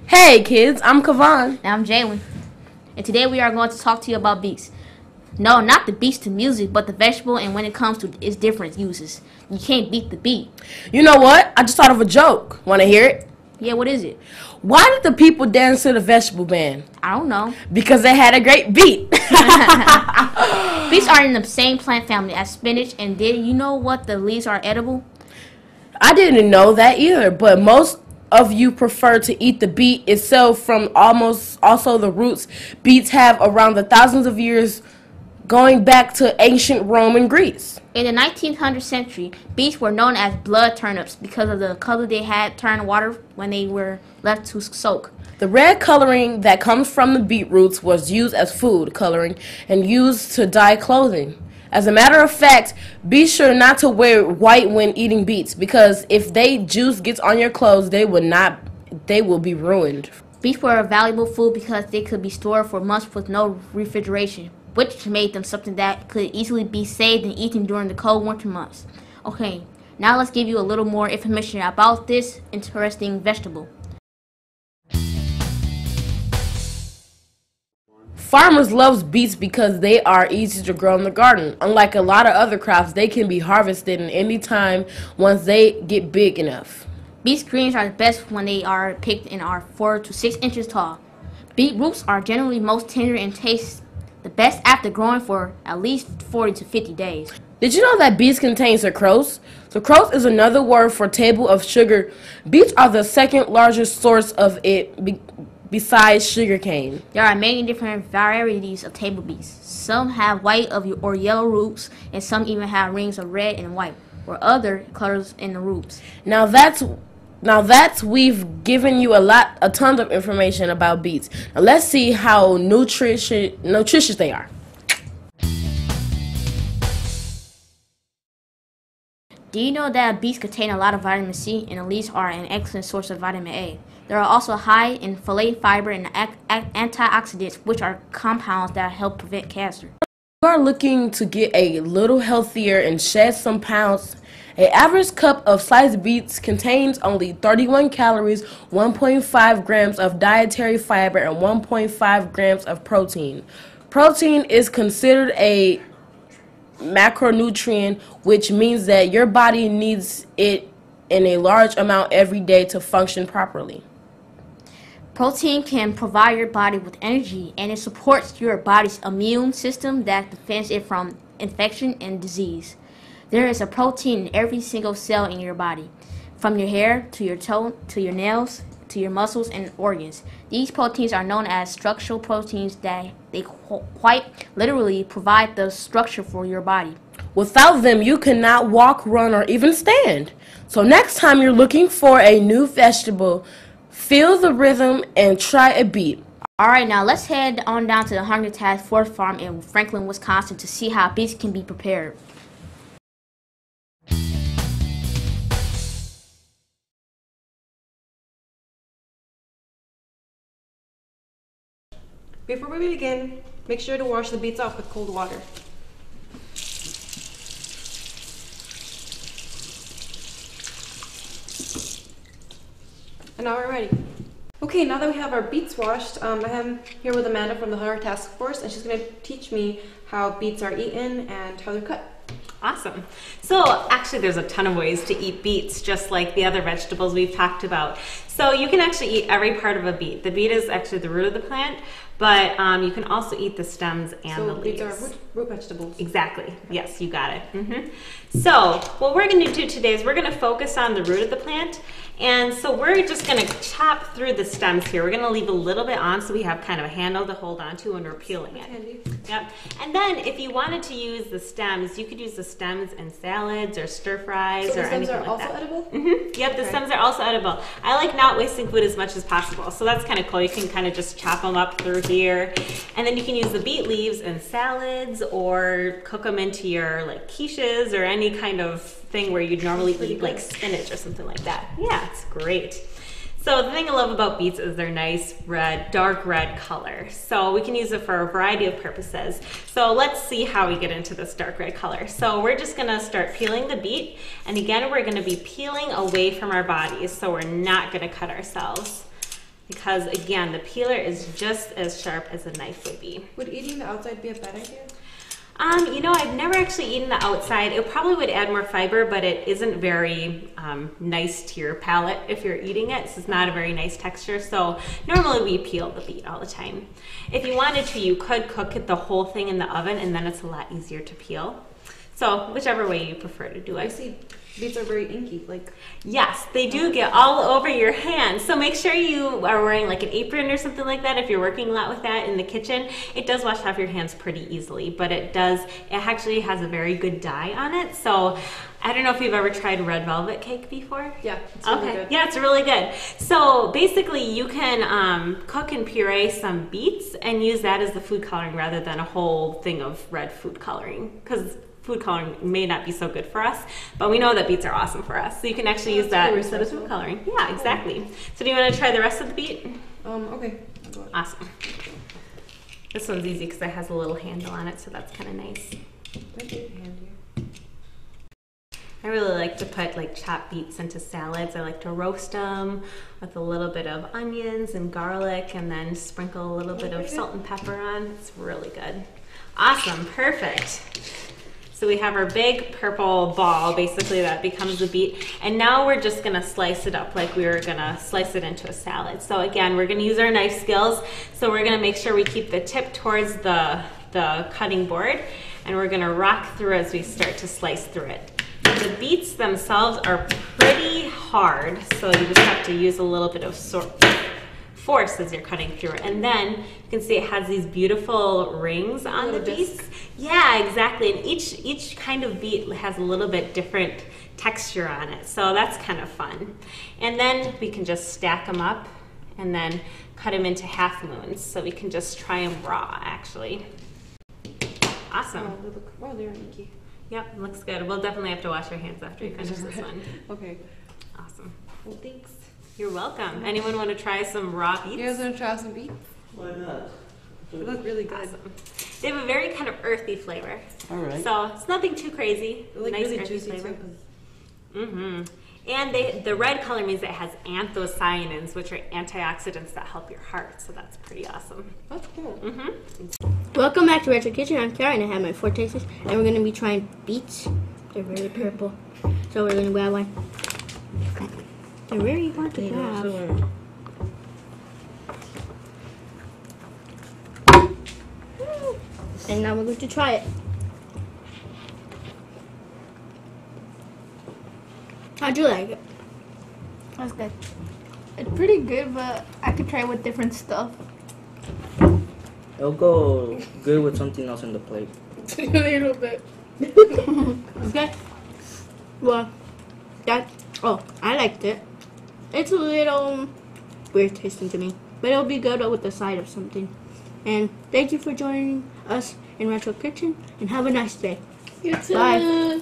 Hey kids, I'm Kavan. And I'm Jalen. And today we are going to talk to you about beets. No, not the beets to music, but the vegetable and when it comes to its different uses. You can't beat the beet. You know what? I just thought of a joke. Want to hear it? Yeah, what is it? Why did the people dance to the vegetable band? I don't know. Because they had a great beat. Beets are in the same plant family as spinach, and did you know what the leaves are edible? I didn't know that either, but most of you prefer to eat the beet itself from almost also the roots. Beets have around the thousands of years going back to ancient Rome and Greece. In the 1900th century, beets were known as blood turnips because of the color they had turned water when they were left to soak. The red coloring that comes from the beet roots was used as food coloring and used to dye clothing. As a matter of fact, be sure not to wear white when eating beets because if they juice gets on your clothes, they will be ruined. Beets were a valuable food because they could be stored for months with no refrigeration, which made them something that could easily be saved and eaten during the cold winter months. Okay, now let's give you a little more information about this interesting vegetable. Farmers love beets because they are easy to grow in the garden. Unlike a lot of other crops, they can be harvested in any time once they get big enough. Beet greens are the best when they are picked and are 4 to 6 inches tall. Beet roots are generally most tender and taste the best after growing for at least 40 to 50 days. Did you know that beets contain sucrose? Sucrose is another word for table of sugar. Beets are the second largest source of it besides sugarcane. There are many different varieties of table beets. Some have white or yellow roots, and some even have rings of red and white, or other colors in the roots. Now that's we've given you a ton of information about beets. Now let's see how nutritious they are. Do you know that beets contain a lot of vitamin C, and the leaves are an excellent source of vitamin A? They are also high in folate, fiber, and antioxidants, which are compounds that help prevent cancer. If you are looking to get a little healthier and shed some pounds, an average cup of sliced beets contains only 31 calories, 1.5 grams of dietary fiber, and 1.5 grams of protein. Protein is considered a macronutrient, which means that your body needs it in a large amount every day to function properly. Protein can provide your body with energy, and it supports your body's immune system that defends it from infection and disease. There is a protein in every single cell in your body, from your hair to your toe to your nails to your muscles and organs. These proteins are known as structural proteins that they quite literally provide the structure for your body. Without them, you cannot walk, run, or even stand. So next time you're looking for a new vegetable, feel the rhythm and try a beet. Alright, now let's head on down to the Hunger Task Force Farm in Franklin, Wisconsin to see how beets can be prepared. Before we begin, make sure to wash the beets off with cold water. And now we're ready. Okay, now that we have our beets washed, I am here with Amanda from the Hunger Task Force, and she's going to teach me how beets are eaten and how they're cut. Awesome. So actually there's a ton of ways to eat beets, just like the other vegetables we've talked about. So you can actually eat every part of a beet. The beet is actually the root of the plant, but you can also eat the stems and the leaves. So beets are root vegetables. Exactly. Yes, you got it. So what we're going to do today is we're going to focus on the root of the plant. And so we're just going to chop through the stems here. We're going to leave a little bit on so we have kind of a handle to hold on to when we're peeling it. Handy. Yep. And then if you wanted to use the stems, you could use the stems in salads or stir fries or anything like that. So the stems are also edible? Yep, the stems are also edible. I like not wasting food as much as possible. So that's kind of cool. You can kind of just chop them up through here. And then you can use the beet leaves in salads or cook them into your like quiches or any kind of thing where you'd normally eat like spinach or something like that. Yeah, it's great. So the thing I love about beets is their nice red, dark red color. So we can use it for a variety of purposes. So let's see how we get into this dark red color. So we're just gonna start peeling the beet. And again, we're gonna be peeling away from our bodies. So we're not gonna cut ourselves. because again, the peeler is just as sharp as a knife would be. Would eating the outside be a bad idea? You know, I've never actually eaten the outside. It probably would add more fiber, but it isn't very nice to your palate if you're eating it. So it's not a very nice texture. So normally we peel the beet all the time. If you wanted to, you could cook it the whole thing in the oven, and then it's a lot easier to peel. So whichever way you prefer to do it. I see beets are very inky, like. Yes, they do get all over your hands. So make sure you are wearing like an apron or something like that if you're working a lot with that in the kitchen. It does wash off your hands pretty easily, but it actually has a very good dye on it. So I don't know if you've ever tried red velvet cake before. Yeah, it's really good. Yeah, it's really good. So basically you can cook and puree some beets and use that as the food coloring rather than a whole thing of red food coloring, because food coloring may not be so good for us, but we know that beets are awesome for us. So you can actually use that instead of food coloring. Yeah, exactly. So do you want to try the rest of the beet? Okay. Awesome. This one's easy because it has a little handle on it, so that's kind of nice. I really like to put like chopped beets into salads. I like to roast them with a little bit of onions and garlic, and then sprinkle a little bit of salt and pepper on. It's really good. Awesome, perfect. So we have our big purple ball, basically, that becomes the beet. And now we're just gonna slice it up like we were gonna slice it into a salad. So again, we're gonna use our knife skills. So we're gonna make sure we keep the tip towards the cutting board, and we're gonna rock through as we start to slice through it. The beets themselves are pretty hard, so you just have to use a little bit of force as you're cutting through it. And then you can see it has these beautiful rings on the beets. Yeah, exactly. And each kind of beet has a little bit different texture on it. So that's kind of fun. And then we can just stack them up and then cut them into half moons. So we can just try them raw, actually. Awesome. Wow, they're inky. Yep, looks good. We'll definitely have to wash our hands after we finish this one. Okay. Awesome. Well, thanks. You're welcome. Anyone want to try some raw beets? You guys want to try some beets? Why not? They look really good. Awesome. They have a very kind of earthy flavor. All right. So it's nothing too crazy. They're like nice really earthy juicy flavor. too. Mm-hmm. And the red color means it has anthocyanins, which are antioxidants that help your heart. So that's pretty awesome. That's cool. Mm-hmm. Welcome back to Retro Kitchen. I'm Karen. I have my 4 tasters, and we're going to be trying beets. They're very purple. So we're going to grab one. They're very hard to grab. And now we're going to try it. How'd you like it? That's good. It's pretty good, but I could try it with different stuff. It'll go good with something else on the plate. A little bit. Okay. Well, I liked it. It's a little weird tasting to me, but it'll be good with the side of something. And thank you for joining us in Retro Kitchen, and have a nice day. You too. Bye.